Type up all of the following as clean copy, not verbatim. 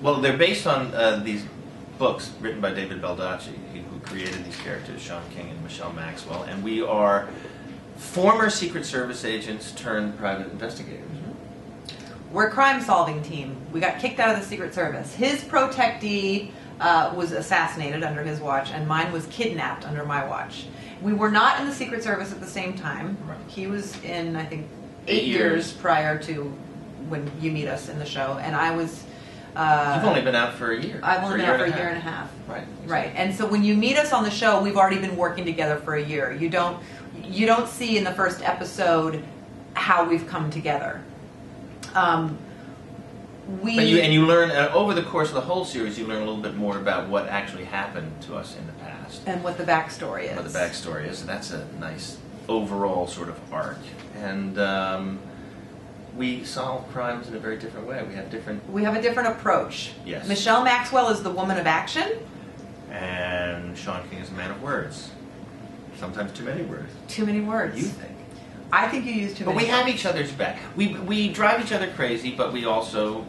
Well, they're based on these books written by David Baldacci, who created these characters, Sean King and Michelle Maxwell, and we are former Secret Service agents turned private investigators. We're a crime-solving team. We got kicked out of the Secret Service. His protectee was assassinated under his watch, and mine was kidnapped under my watch. We were not in the Secret Service at the same time. Right. He was in, I think, 8 years prior to when you meet us in the show, and I was... You've only been out for a year. I've only been out for a year and a half. Right. Exactly. Right. And so when you meet us on the show, we've already been working together for a year. You don't see in the first episode how we've come together. But you learn over the course of the whole series. You learn a little bit more about what actually happened to us in the past and what the backstory is. What the backstory is, and that's a nice overall sort of arc. And we solve crimes in a very different way. We have a different approach. Yes. Michelle Maxwell is the woman of action, and Sean King is a man of words. Sometimes too many words. Too many words. You think? I think you use too many. But we have each other's back. We drive each other crazy, but we also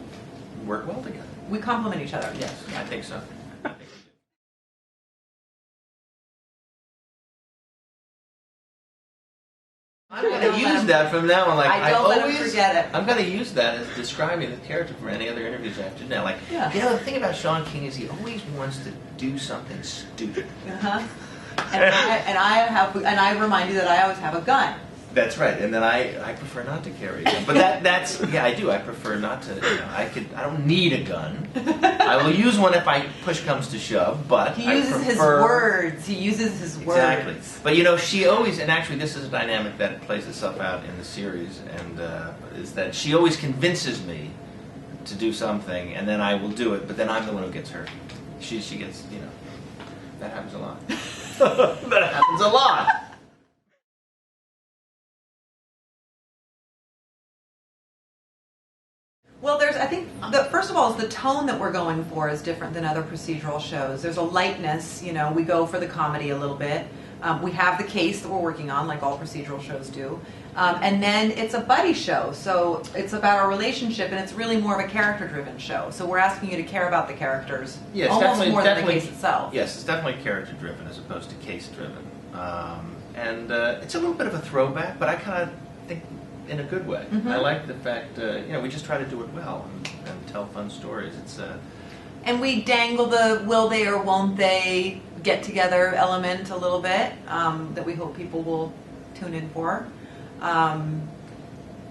work well together. We complement each other. Yes, I think so. I'm going to use that from now on. Like, I don't let him forget it. I'm going to use that as describing the character for any other interviews I have to do now. Like, the thing about Sean King is he always wants to do something stupid. And I remind you that I always have a gun. That's right, and then I prefer not to carry a gun. But that's I do. I prefer not to. I don't need a gun. I will use one if push comes to shove. But he uses his words. He uses his words. Exactly. But she always, and actually this is a dynamic that plays itself out in the series, and is that she always convinces me to do something, and then I will do it. But then I'm the one who gets hurt. She gets that happens a lot. That happens a lot. Well, I think, first of all, the tone that we're going for is different than other procedural shows. There's a lightness, we go for the comedy a little bit. We have the case that we're working on, like all procedural shows do. And then it's a buddy show, so it's about our relationship, and it's really more of a character-driven show. So we're asking you to care about the characters, almost more than the case itself. Yes, it's definitely character-driven as opposed to case-driven. And it's a little bit of a throwback, but I kind of think in a good way. I like the fact, we just try to do it well and tell fun stories. And we dangle the will they or won't they get together element a little bit that we hope people will tune in for.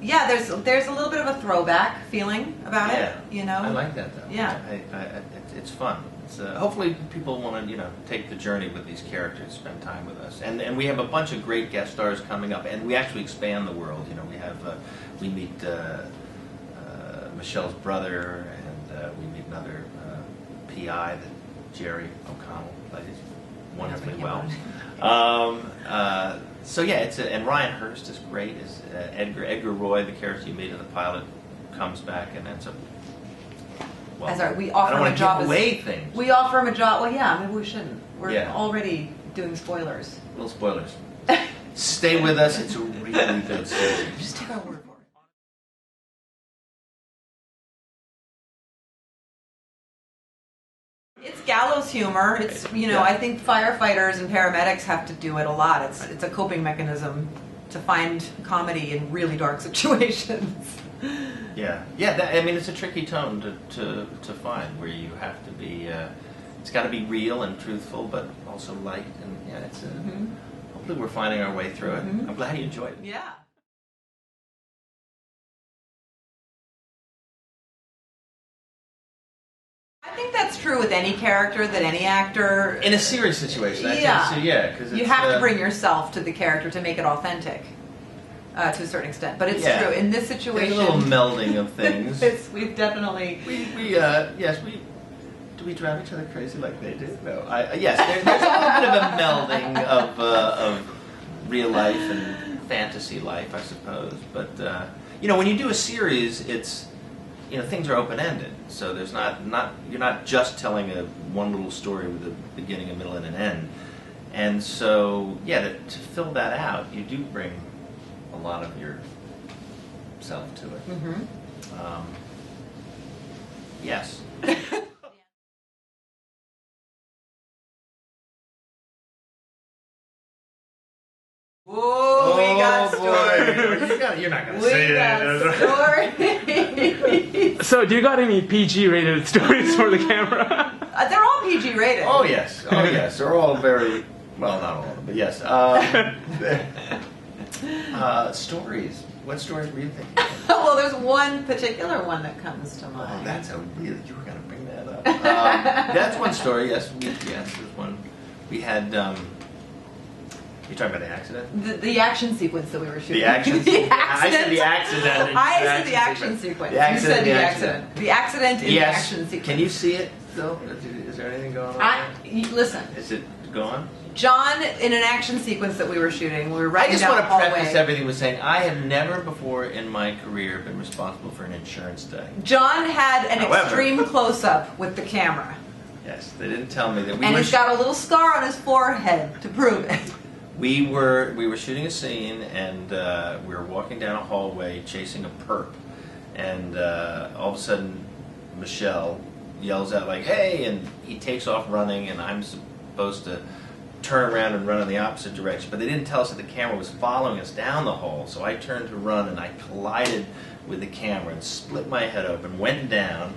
There's a little bit of a throwback feeling about it. I like that though. Yeah, it's fun. Hopefully people want to take the journey with these characters, spend time with us, and we have a bunch of great guest stars coming up, and we actually expand the world. We meet Michelle's brother, and we meet another PI that Jerry O'Connell plays wonderfully well. And Ryan Hurst is great. Is Edgar Roy, the character you meet in the pilot, comes back and ends up. Well, we offer I don't him a job. Give away things. We offer him a job. Well, maybe we shouldn't. We're already doing spoilers. Little spoilers. Stay with us. It's a really good series. Just take our word for it. It's gallows humor. It's I think firefighters and paramedics have to do it a lot. It's a coping mechanism to find comedy in really dark situations. It's a tricky tone to find where you have to be. It's got to be real and truthful, but also light. And hopefully we're finding our way through it. I'm glad you enjoyed it. Yeah. I think that's true with any character, that any actor. In a serious situation, because you have to bring yourself to the character to make it authentic. To a certain extent, but it's true in this situation. There's a little melding of things. We've definitely. Do we drive each other crazy like they do? No. There's a little bit of a melding of real life and fantasy life, I suppose. But when you do a series, it's things are open ended, so there's you're not just telling one little story with a beginning, a middle, and an end. And so to fill that out, you do bring a lot of yourself to it. Yes. Whoa, we got boy. stories. You're not going to We say got stories. So, do you got any PG-rated stories for the camera? They're all PG rated. Oh yes, oh yes. They're all very well, not all of them, but yes. Stories. What stories were you thinking? Well, there's one particular one that comes to mind. Oh, that's a really. You were going to bring that up. That's one story. Yes, there's one. We had. You're talking about the accident? The action sequence that we were shooting. The action. The I said the accident. accident. I said the action sequence. The accident. You said the accident. The accident in the Yes. action sequence. Can you see it though? Is there anything going on? Listen, Is it gone? John, in an action sequence that we were shooting, we were I riding just down want the to hallway. preface everything with saying I have never before in my career been responsible for an insurance day. John had an However- extreme close-up with the camera. Yes, they didn't tell me that we And were. he's got a little scar on his forehead to prove it. We were shooting a scene, and we were walking down a hallway chasing a perp, and all of a sudden, Michelle yells out like, "Hey!" and he takes off running, and I'm supposed to turn around and run in the opposite direction, but they didn't tell us that the camera was following us down the hall, so I turned to run, and I collided with the camera and split my head open, went down,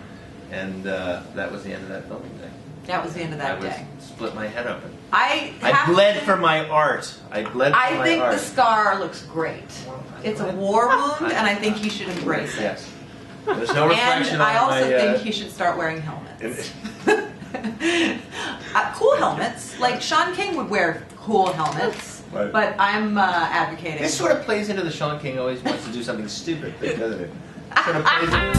and that was the end of that filming day. That was the end of that day. Split my head open. I bled for my art. I bled for my art. I think the scar looks great. It's a war wound, and I think he should embrace it. Yes. There's no reflection And I on also my, think he should start wearing helmets. Cool helmets. Like Sean King would wear cool helmets, Right. but I'm advocating. This sort of plays into the Sean King always wants to do something stupid thing, doesn't it? Sort of plays into